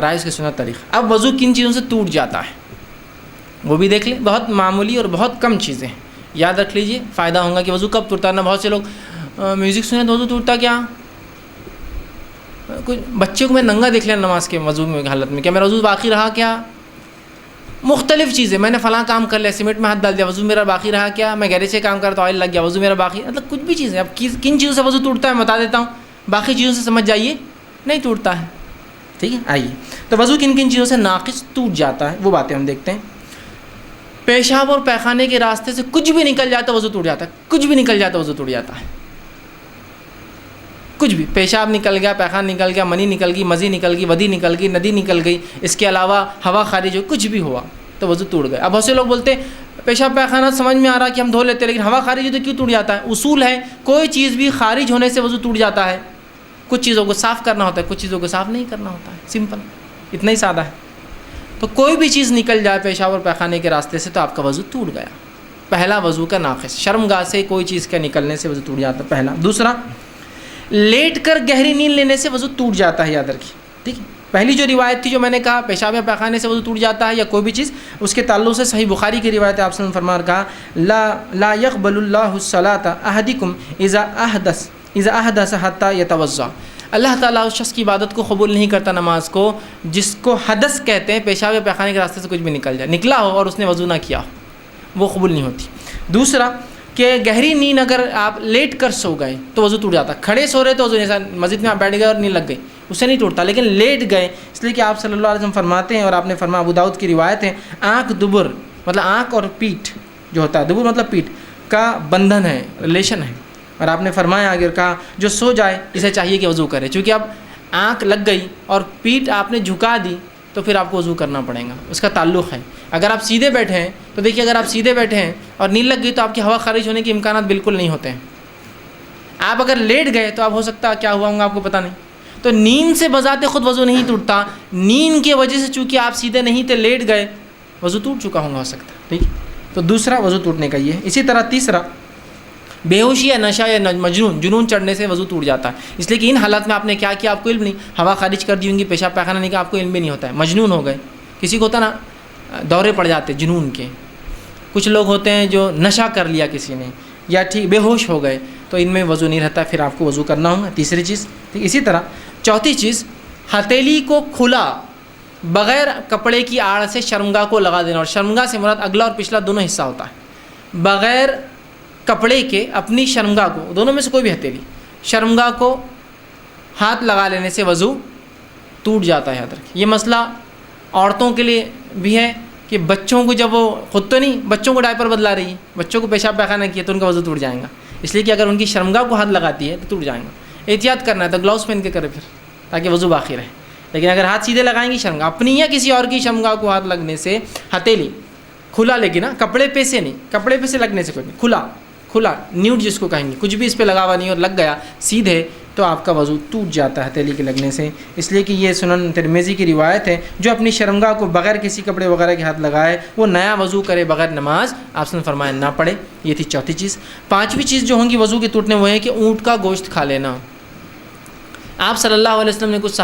فرائض کے سنت طریقہ۔ اب وضو کن چیزوں سے ٹوٹ جاتا ہے وہ بھی دیکھ لیں، بہت معمولی اور بہت کم چیزیں ہیں، یاد رکھ لیجئے، فائدہ ہوگا کہ وضو کب ٹوٹتا ہے۔ نہ بہت سے لوگ میوزک سنیں تو وضو ٹوٹتا کیا، کوئی بچے کو میں ننگا دیکھ لیا نماز کے وضو میں حالت میں، کیا میرا وضو باقی رہا کیا؟ مختلف چیزیں، میں نے فلاں کام کر لیا، سیمنٹ میں ہاتھ ڈال دیا، وضو میرا باقی رہا کیا؟ میں گیرے سے کام کر تو آئل لگ گیا، وضو میرا باقی، مطلب کچھ بھی چیزیں۔ اب کن چیزوں سے وضو ٹوٹتا ہے میں بتا دیتا ہوں، باقی چیزوں سے سمجھ جائیے نہیں ٹوٹتا ہے، ٹھیک ہے۔ آئیے تو وضو کن کن چیزوں سے ناقص ٹوٹ جاتا ہے وہ باتیں ہم دیکھتے ہیں۔ پیشاب اور پیخانے کے راستے سے کچھ بھی نکل جاتا ہے وضو ٹوٹ جاتا ہے، کچھ بھی نکل جاتا ہے وضو ٹوٹ جاتا ہے، کچھ بھی، پیشاب نکل گیا، پیخان نکل گیا، منی نکل گئی، مزی نکل گئی، ودی نکل گئی، ندی نکل گئی، اس کے علاوہ ہوا خارج ہو، کچھ بھی ہوا تو وضو ٹوٹ گیا۔ اب بہت سے لوگ بولتے ہیں پیشاب پیخانہ سمجھ میں آ رہا کہ ہم دھو لیتے ہیں، لیکن ہوا خارج ہو تو کیوں ٹوٹ جاتا ہے؟ اصول ہے کوئی چیز بھی خارج ہونے سے وضو ٹوٹ جاتا ہے، کچھ چیزوں کو صاف کرنا ہوتا ہے، کچھ چیزوں کو صاف نہیں کرنا ہوتا ہے، سمپل، اتنا ہی سادہ ہے۔ تو کوئی بھی چیز نکل جائے پیشاب اور پیخانے کے راستے سے تو آپ کا وضو ٹوٹ گیا، پہلا وضو کا ناقص۔ شرمگاہ سے کوئی چیز کے نکلنے سے وضو ٹوٹ جاتا ہے، پہلا۔ دوسرا، لیٹ کر گہری نیند لینے سے وضو ٹوٹ جاتا ہے، یاد رکھیے، ٹھیک ہے۔ پہلی جو روایت تھی جو میں نے کہا پیشاب یا پیخانے سے وضو ٹوٹ جاتا ہے یا کوئی بھی چیز، اس کے تعلق سے صحیح بخاری کی روایت ہے، آپ صلی اللہ علیہ وسلم نے کہا لا يقبل اللہ الصلاۃ احدکم اذا احدث حتى يتوضا، اللہ تعالیٰ اس شخص کی عبادت کو قبول نہیں کرتا، نماز کو، جس کو حدث کہتے ہیں، پیشاب یا پیخانے کے راستے سے کچھ بھی نکل جائے، نکلا ہو اور اس نے وضو نہ کیا ہو، وہ قبول نہیں ہوتی۔ دوسرا کہ گہری نیند اگر آپ لیٹ کر سو گئے تو وضو ٹوٹ جاتا، کھڑے سو رہے تو وضو، جیسا مسجد میں آپ بیٹھ گئے اور نیند لگ گئی اس سے نہیں ٹوٹتا، لیکن لیٹ گئے، اس لیے کہ آپ صلی اللہ علیہ وسلم فرماتے ہیں، اور آپ نے فرمایا، ابو داؤد کی روایت ہے، آنکھ دبر مطلب آنکھ اور پیٹھ جو ہوتا ہے، دبر مطلب پیٹھ کا بندھن ہے، ریلیشن ہے، اور آپ نے فرمایا اگر کہا جو سو جائے اسے چاہیے کہ وضو کرے، چونکہ اب آنکھ لگ گئی اور پیٹھ آپ نے جھکا دی تو پھر آپ کو وضو کرنا پڑے گا، اس کا تعلق ہے۔ اگر آپ سیدھے بیٹھے ہیں تو دیکھیے، اگر آپ سیدھے بیٹھے ہیں اور نیند لگ گئی تو آپ کی ہوا خارج ہونے کے امکانات بالکل نہیں ہوتے ہیں۔ آپ اگر لیٹ گئے تو آپ ہو سکتا ہے کیا ہوا ہوگا آپ کو پتہ نہیں، تو نیند سے بذات خود وضو نہیں ٹوٹتا، نیند کی وجہ سے چونکہ آپ سیدھے نہیں تھے، لیٹ گئے، وضو ٹوٹ چکا ہوگا، ہو سکتا ہے، ٹھیک۔ تو دوسرا وضو ٹوٹنے کا یہ ہے۔ اسی طرح تیسرا، بے ہوشی یا نشہ یا جنون چڑھنے سے وضو ٹوٹ جاتا ہے، اس لیے کہ ان حالات میں آپ نے کیا کیا آپ کو علم نہیں، ہوا خارج کر دی ہوں گی، پیشاب پیخانہ نہیں کا آپ کو علم بھی نہیں ہوتا ہے، مجنون ہو گئے۔ کسی کو ہوتا نا دورے پڑ جاتے جنون کے، کچھ لوگ ہوتے ہیں جو نشہ کر لیا کسی نے، یا ٹھیک بے ہوش ہو گئے، تو ان میں وضو نہیں رہتا، پھر آپ کو وضو کرنا ہوگا، تیسری چیز، ٹھیک۔ اسی طرح چوتھی چیز، ہتھیلی کو کھلا بغیر کپڑے کی آڑ سے شرمگاہ کو لگا دینا، اور شرمگاہ سے مراد اگلا اور پچھلا دونوں حصہ ہوتا ہے، بغیر کپڑے کے اپنی شرمگاہ کو، دونوں میں سے کوئی بھی ہتھیلی، شرمگاہ کو ہاتھ لگا لینے سے وضو ٹوٹ جاتا ہے، یاد رکھیں۔ یہ مسئلہ عورتوں کے لیے بھی ہے کہ بچوں کو جب وہ خود تو نہیں، بچوں کو ڈائپر بدلا رہی ہے، بچوں کو پیشاب پیخانہ کیا تو ان کا وضو ٹوٹ جائے گا، اس لیے کہ اگر ان کی شرمگاہ کو ہاتھ لگاتی ہے تو ٹوٹ جائے گا۔ احتیاط کرنا ہے تو گلاؤز پہن کے کرے پھر، تاکہ وضو باقی رہے، لیکن اگر ہاتھ سیدھے لگائیں گی شرمگاہ اپنی یا کسی اور کی شرمگاہ کو ہاتھ لگنے سے، ہتھیلی کھلا، لیکن کپڑے پہ سے نہیں، کپڑے پہ سے لگنے سے کوئی نہیں، کھلا نیوڈ جس کو کہیں گے، کچھ بھی اس پہ لگا ہوا نہیں اور لگ گیا سیدھے تو آپ کا وضو ٹوٹ جاتا ہے ہتھیلی کے لگنے سے، اس لیے کہ یہ سنن ترمذی کی روایت ہے، جو اپنی شرمگاہ کو بغیر کسی کپڑے وغیرہ کے ہاتھ لگائے وہ نیا وضو کرے، بغیر نماز آپ نے فرمایا نہ پڑھے۔ یہ تھی چوتھی چیز۔ پانچویں چیز جو ہوں گی وضو کے ٹوٹنے وہ ہے کہ اونٹ کا گوشت کھا لینا۔ آپ صلی اللہ علیہ وسلم نے کچھ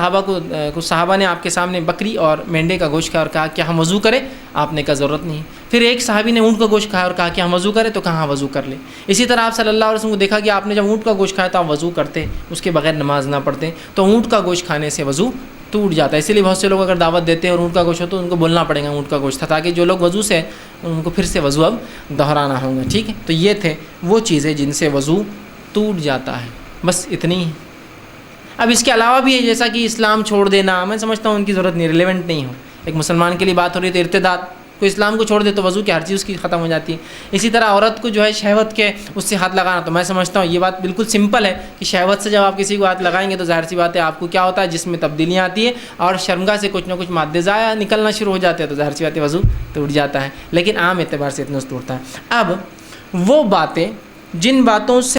صحابہ نے آپ کے سامنے بکری اور مینڈے کا گوشت کھایا اور کہا کہ ہم وضو کریں، آپ نے کہا ضرورت نہیں۔ پھر ایک صحابی نے اونٹ کا گوشت کھایا اور کہا کہ ہم وضو کریں، تو کہاں وضو کر لیں۔ اسی طرح آپ صلی اللہ علیہ وسلم کو دیکھا کہ آپ نے جب اونٹ کا گوشت کھایا تو آپ وضو کرتے، اس کے بغیر نماز نہ پڑھتے، تو اونٹ کا گوشت کھانے سے وضو ٹوٹ جاتا ہے۔ اسی لیے بہت سے لوگ اگر دعوت دیتے ہیں اور اونٹ کا گوشت ہو تو ان کو بولنا پڑے گا اونٹ کا گوشت تھا، تاکہ جو لوگ وضو سے ان کو پھر سے وضو اب دہرانا ہوگا، ٹھیک ہے۔ تو یہ تھے وہ چیزیں جن سے وضو ٹوٹ جاتا ہے، بس اتنی ہی۔ اب اس کے علاوہ بھی ہے، جیسا کہ اسلام چھوڑ دینا، میں سمجھتا ہوں ان کی ضرورت نہیں، ریلیونٹ نہیں ہو، ایک مسلمان کے لیے بات ہو رہی ہے تو ارتداد، کوئی اسلام کو چھوڑ دے تو وضو کی ہر چیز اس کی ختم ہو جاتی ہے۔ اسی طرح عورت کو جو ہے شہوت کے اس سے ہاتھ لگانا، تو میں سمجھتا ہوں یہ بات بالکل سمپل ہے کہ شہوت سے جب آپ کسی کو ہاتھ لگائیں گے تو ظاہر سی بات ہے آپ کو کیا ہوتا ہے، جس میں تبدیلیاں آتی ہیں اور شرمگاہ سے کچھ نہ کچھ مادے ضائع نکلنا شروع ہو جاتے ہیں، تو ظاہر سی بات ہے وضو ٹوٹ جاتا ہے، لیکن عام اعتبار سے اتنا ٹوٹتا ہے۔ اب وہ باتیں جن باتوں سے